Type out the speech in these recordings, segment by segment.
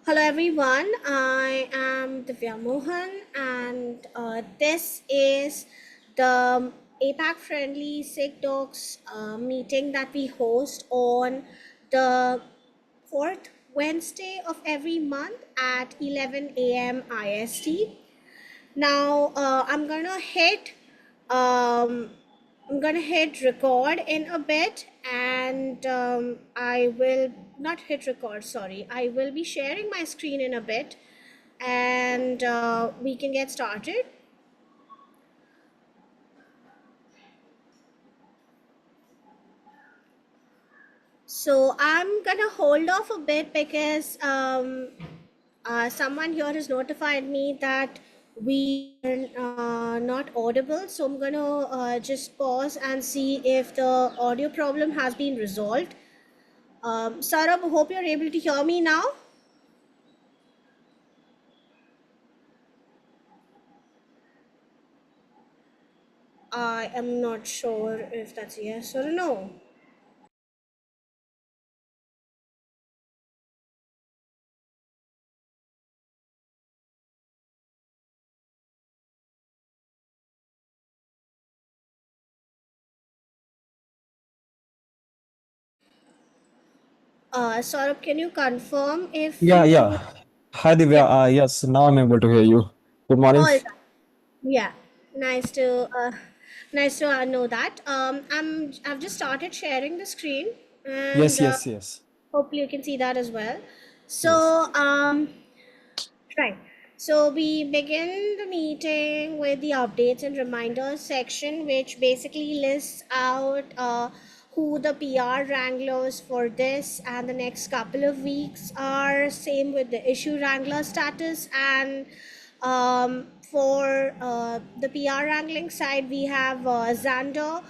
Hello everyone, I am Divya Mohan and this is the APAC friendly Sikh Docs meeting that we host on the fourth Wednesday of every month at 11 a.m. IST. Now um, I'm gonna hit record in a bit, and I will not hit record. Sorry, I will be sharing my screen in a bit, and we can get started. So I'm gonna hold off a bit because someone here has notified me that we are not audible. So I'm gonna just pause and see if the audio problem has been resolved. Saurabh, hope you're able to hear me now. I am not sure if that's a yes or a no. Saurabh, can you confirm if Yeah, you? yeah. Hi, Yeah, Divya. Yes, now I'm able to hear you. Good all morning. right. Yeah, nice to know that. I've just started sharing the screen, and Yes, yes, yes, hopefully you can see that as well. yes. So right. So we begin the meeting with the updates and reminders section, which basically lists out who the PR wranglers for this and the next couple of weeks are. Same with the issue wrangler status. And for the PR wrangling side, we have Xander,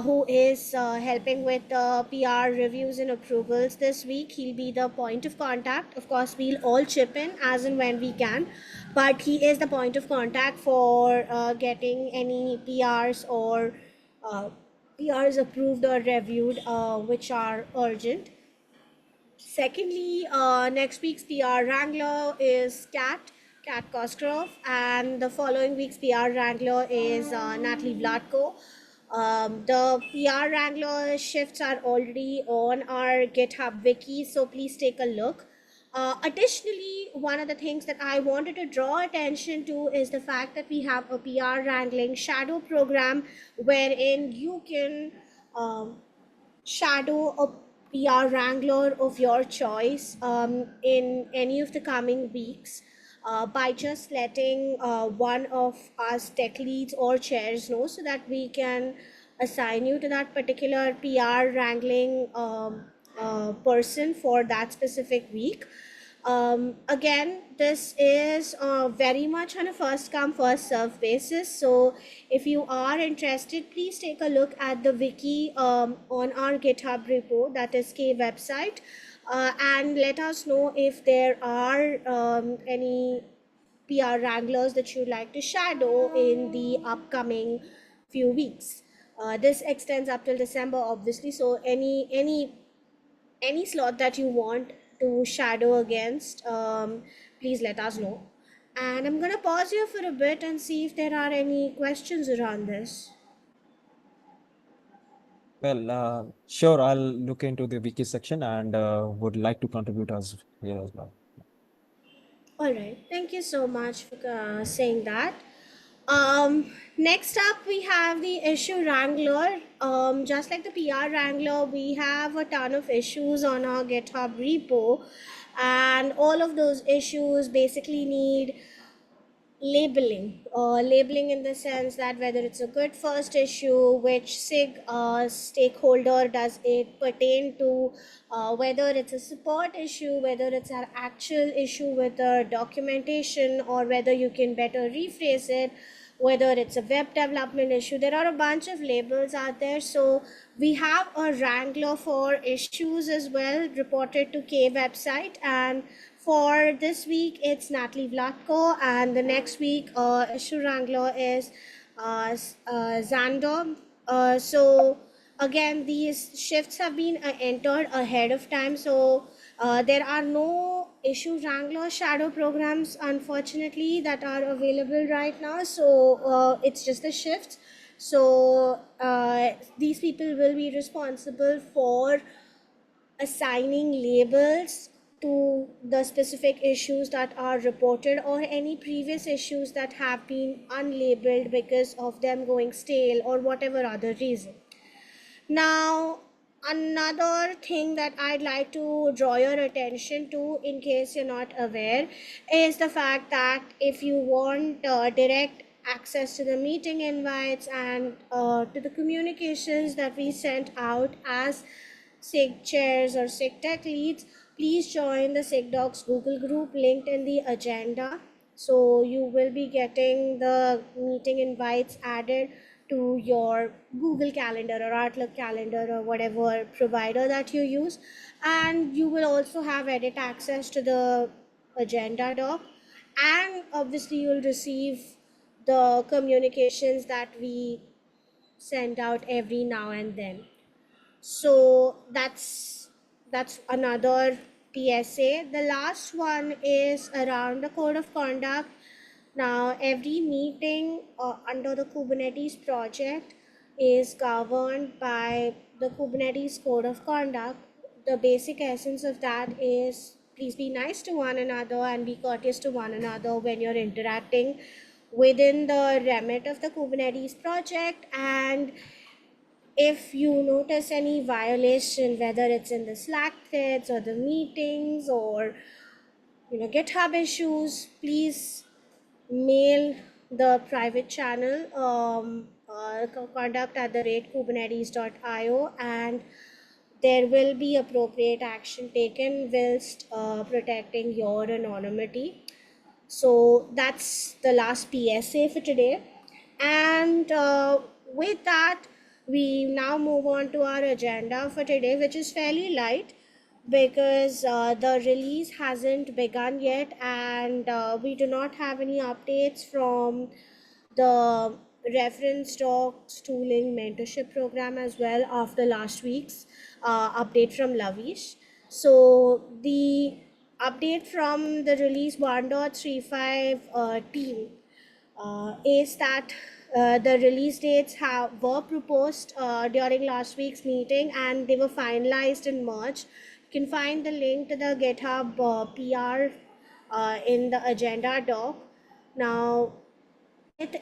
who is helping with the PR reviews and approvals this week. He'll be the point of contact. Of course, we'll all chip in as and when we can, but he is the point of contact for getting any PRs or uh, PRs approved or reviewed, which are urgent. Secondly, next week's PR Wrangler is Kat Cosgrove, and the following week's PR Wrangler is Natalie Vlatko. The PR Wrangler shifts are already on our GitHub wiki, so please take a look. Additionally, one of the things that I wanted to draw attention to is the fact that we have a PR Wrangling shadow program wherein you can shadow a PR wrangler of your choice in any of the coming weeks by just letting one of us tech leads or chairs know so that we can assign you to that particular PR wrangling person for that specific week. Again, this is very much on a first come first serve basis, so if you are interested, please take a look at the wiki on our GitHub repo, that is K website, and let us know if there are any PR wranglers that you'd like to shadow in the upcoming few weeks. This extends up till December, obviously, so any slot that you want to shadow against, please let us know. And I'm gonna pause here for a bit and see if there are any questions around this. Well, sure, I'll look into the wiki section and would like to contribute as here as well. All right, thank you so much for saying that. Next up, we have the issue wrangler. Just like the PR wrangler, we have a ton of issues on our GitHub repo, and all of those issues basically need labeling in the sense that whether it's a good first issue, which sig stakeholder does it pertain to, whether it's a support issue, whether it's an actual issue with the documentation, or whether you can better rephrase it, whether it's a web development issue. There are a bunch of labels out there, so we have a wrangler for issues as well reported to K website. And for this week, it's Natalie Vlatko, and the next week, issue wrangler is Xander. So again, these shifts have been entered ahead of time. So There are no issue wrangler shadow programs, unfortunately, that are available right now. So it's just the shifts. So these people will be responsible for assigning labels to the specific issues that are reported, or any previous issues that have been unlabeled because of them going stale or whatever other reason. Now, another thing that I'd like to draw your attention to, in case you're not aware, is the fact that if you want direct access to the meeting invites and to the communications that we sent out as SIG chairs or SIG tech leads, please join the SIG Docs Google group linked in the agenda. So you will be getting the meeting invites added to your Google Calendar or Outlook Calendar or whatever provider that you use. And you will also have edit access to the agenda doc. And obviously, you'll receive the communications that we send out every now and then. So that's another PSA. The last one is around the code of conduct. Now, every meeting under the Kubernetes project is governed by the Kubernetes code of conduct. The basic essence of that is please be nice to one another and be courteous to one another when you're interacting within the remit of the Kubernetes project. And if you notice any violation, whether it's in the Slack threads or the meetings or GitHub issues, please mail the private channel conduct at the rate kubernetes.io, and there will be appropriate action taken whilst protecting your anonymity. So that's the last PSA for today. And with that, we now move on to our agenda for today, which is fairly light because the release hasn't begun yet, and we do not have any updates from the reference docs tooling mentorship program as well after last week's update from Lavish. So the update from the release 1.35 team is that the release dates were proposed during last week's meeting, and they were finalized in March. You can find the link to the GitHub PR in the agenda doc. Now,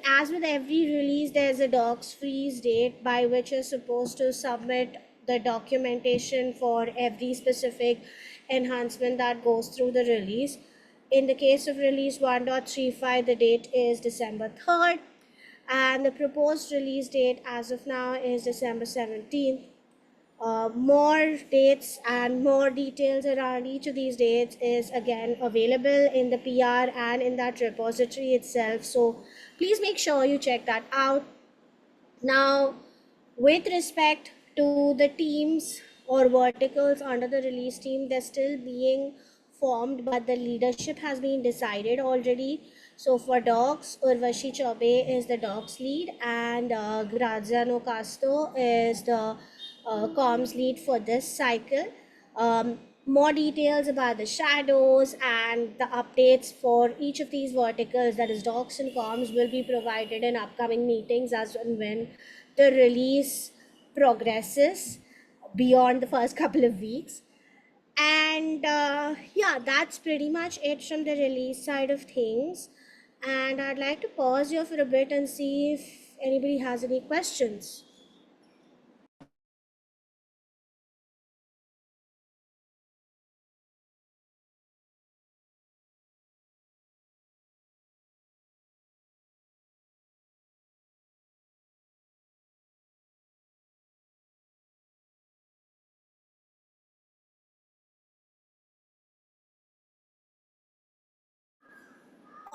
as with every release, there's a docs freeze date by which you're supposed to submit the documentation for every specific enhancement that goes through the release. In the case of release 1.35, the date is December 3rd, and the proposed release date as of now is December 17th. More dates and more details around each of these dates is again available in the PR and in that repository itself. So please make sure you check that out. Now, with respect to the teams or verticals under the release team, they're still being formed, but the leadership has been decided already. So for docs, Urvashi Chaube is the docs lead, and Graziano Casto is the comms lead for this cycle. More details about the shadows and the updates for each of these verticals, that is docs and comms, will be provided in upcoming meetings as and when the release progresses beyond the first couple of weeks. And yeah, that's pretty much it from the release side of things. And I'd like to pause here for a bit and see if anybody has any questions.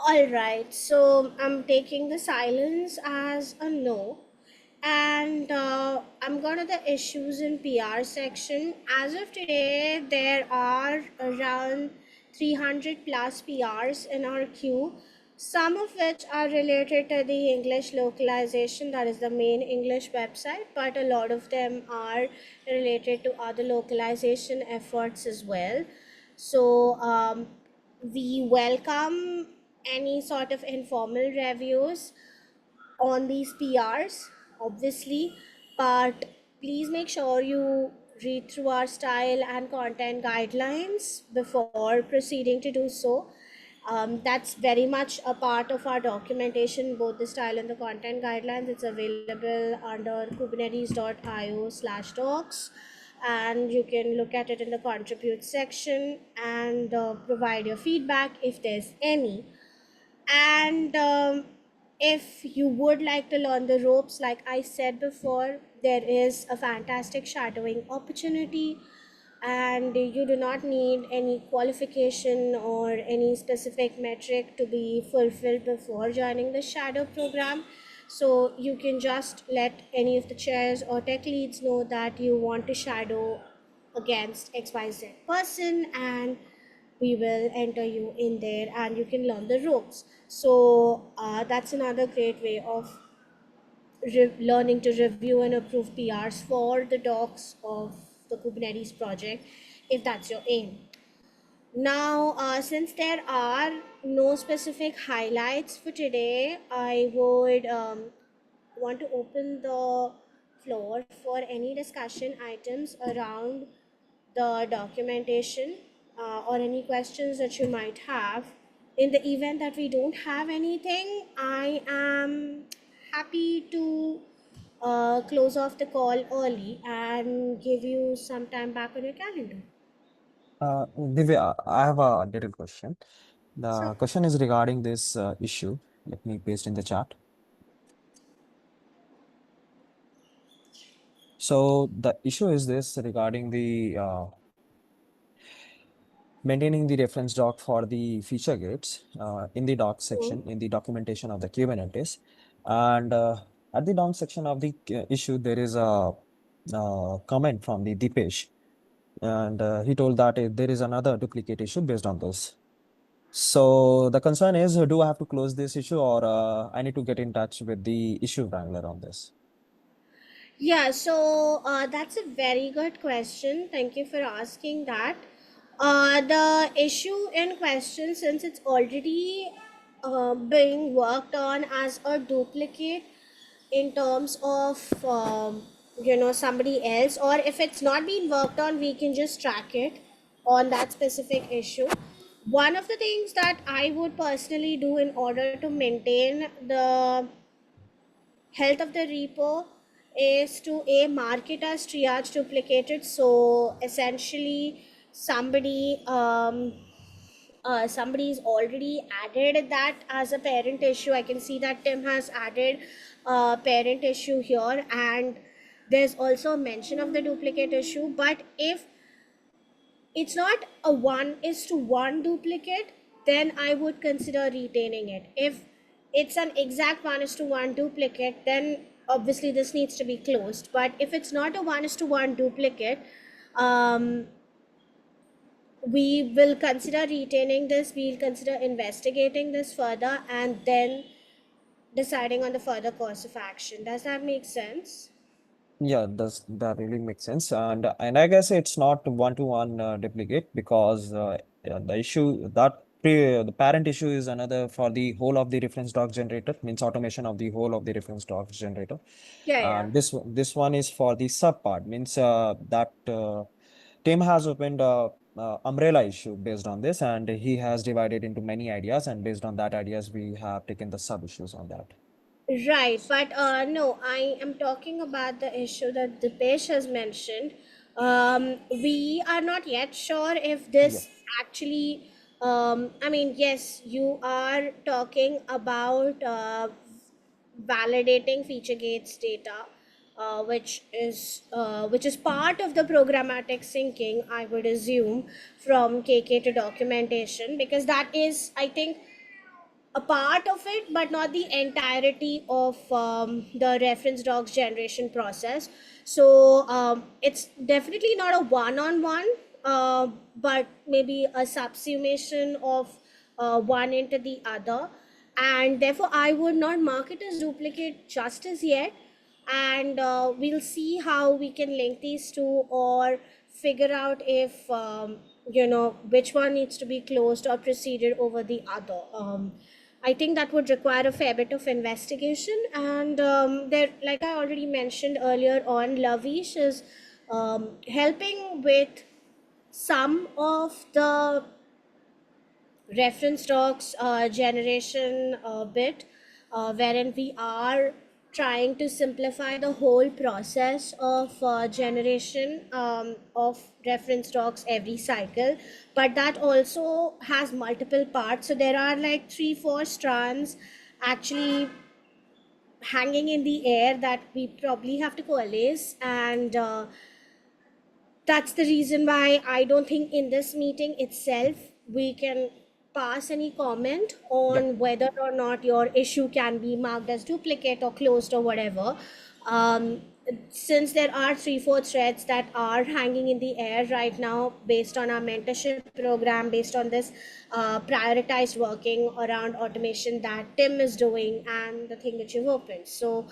All right, so I'm taking the silence as a no. And I'm going to the issues in PR section. As of today, there are around 300 plus PRs in our queue, some of which are related to the English localization, that is the main English website, but a lot of them are related to other localization efforts as well. So we welcome any sort of informal reviews on these PRs, obviously, but please make sure you read through our style and content guidelines before proceeding to do so. That's very much a part of our documentation, both the style and the content guidelines. It's available under kubernetes.io/docs, and you can look at it in the contribute section and provide your feedback if there's any. And if you would like to learn the ropes, like I said before, there is a fantastic shadowing opportunity, and you do not need any qualification or any specific metric to be fulfilled before joining the shadow program. So you can just let any of the chairs or tech leads know that you want to shadow against XYZ person, and we will enter you in there and you can learn the ropes. So that's another great way of learning to review and approve PRs for the docs of the Kubernetes project, if that's your aim. Now, since there are no specific highlights for today, I would want to open the floor for any discussion items around the documentation, or any questions that you might have. In the event that we don't have anything, I am happy to close off the call early and give you some time back on your calendar. Divya, I have a little question. So, The question is regarding this issue. Let me paste in the chat. So the issue is this regarding the maintaining the reference doc for the feature gates in the doc section in the documentation of the Kubernetes. And at the down section of the issue, there is a comment from the Dipesh. And he told that there is another duplicate issue based on this. So the concern is, do I have to close this issue, or I need to get in touch with the issue wrangler on this? yeah, so that's a very good question. Thank you for asking that. The issue in question, since it's already being worked on as a duplicate in terms of somebody else, or if it's not being worked on, we can just track it on that specific issue. One of the things that I would personally do in order to maintain the health of the repo is to mark it as triage duplicated. So essentially somebody's already added that as a parent issue. I can see that Tim has added a parent issue here, and there's also a mention of the duplicate issue. But if it's not a 1:1 duplicate, then I would consider retaining it. If it's an exact 1:1 duplicate, then obviously this needs to be closed. But if it's not a 1:1 duplicate, um, we will consider retaining this, we'll consider investigating this further, and then deciding on the further course of action. Does that make sense? Yeah, that really makes sense. And I guess it's not one-to-one duplicate, because yeah, the issue that the parent issue is another for the whole of the reference doc generator, means automation of the whole of the reference doc generator. Yeah, yeah. And this one is for the sub part, means that Tim has opened a umbrella issue based on this, and he has divided into many ideas, and based on that ideas, we have taken the sub issues on that. Right, but no, I am talking about the issue that Dipesh has mentioned. We are not yet sure if Yeah. this actually, I mean, yes, you are talking about validating feature gates data, which is part of the programmatic syncing, I would assume, from KK to documentation, because that is, I think, a part of it, but not the entirety of the reference docs generation process. So it's definitely not a one-on-one, but maybe a subsummation of one into the other. And therefore, I would not mark it as duplicate just as yet. And we'll see how we can link these two, or figure out if which one needs to be closed or proceeded over the other. I think that would require a fair bit of investigation, and there, like I already mentioned earlier on, Lavish is helping with some of the reference docs generation bit, wherein we are trying to simplify the whole process of generation of reference docs every cycle, but that also has multiple parts. So there are like 3 4 strands actually hanging in the air that we probably have to coalesce, and that's the reason why I don't think in this meeting itself we can pass any comment Yep. on whether or not your issue can be marked as duplicate or closed or whatever. Um, since there are 3 4 threads that are hanging in the air right now based on our mentorship program, based on this prioritized working around automation that Tim is doing and the thing that you've opened. So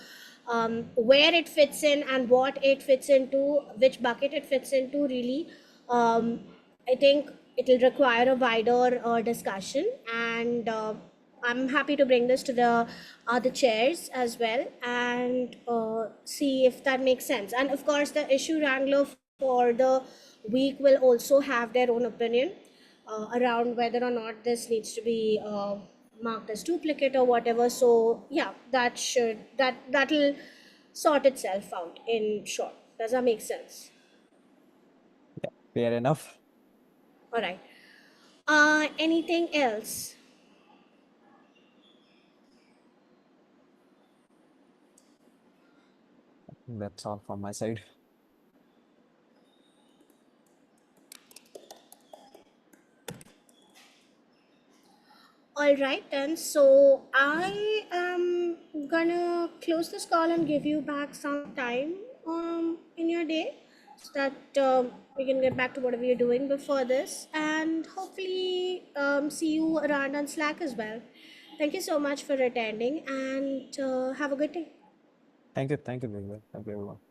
where it fits in and what it fits into, which bucket it fits into, really, I think it will require a wider discussion. And I'm happy to bring this to the other chairs as well and see if that makes sense. And of course, the issue wrangler for the week will also have their own opinion around whether or not this needs to be marked as duplicate or whatever. So yeah, that'll sort itself out in short. Does that make sense? Yeah. Fair enough. All right. Anything else? That's all from my side. All right then. So I am gonna close this call and give you back some time in your day so that we can get back to whatever you're doing before this, and hopefully see you around on Slack as well. Thank you so much for attending, and have a good day. Thank you. Thank you, Vivek. Thank you, everyone.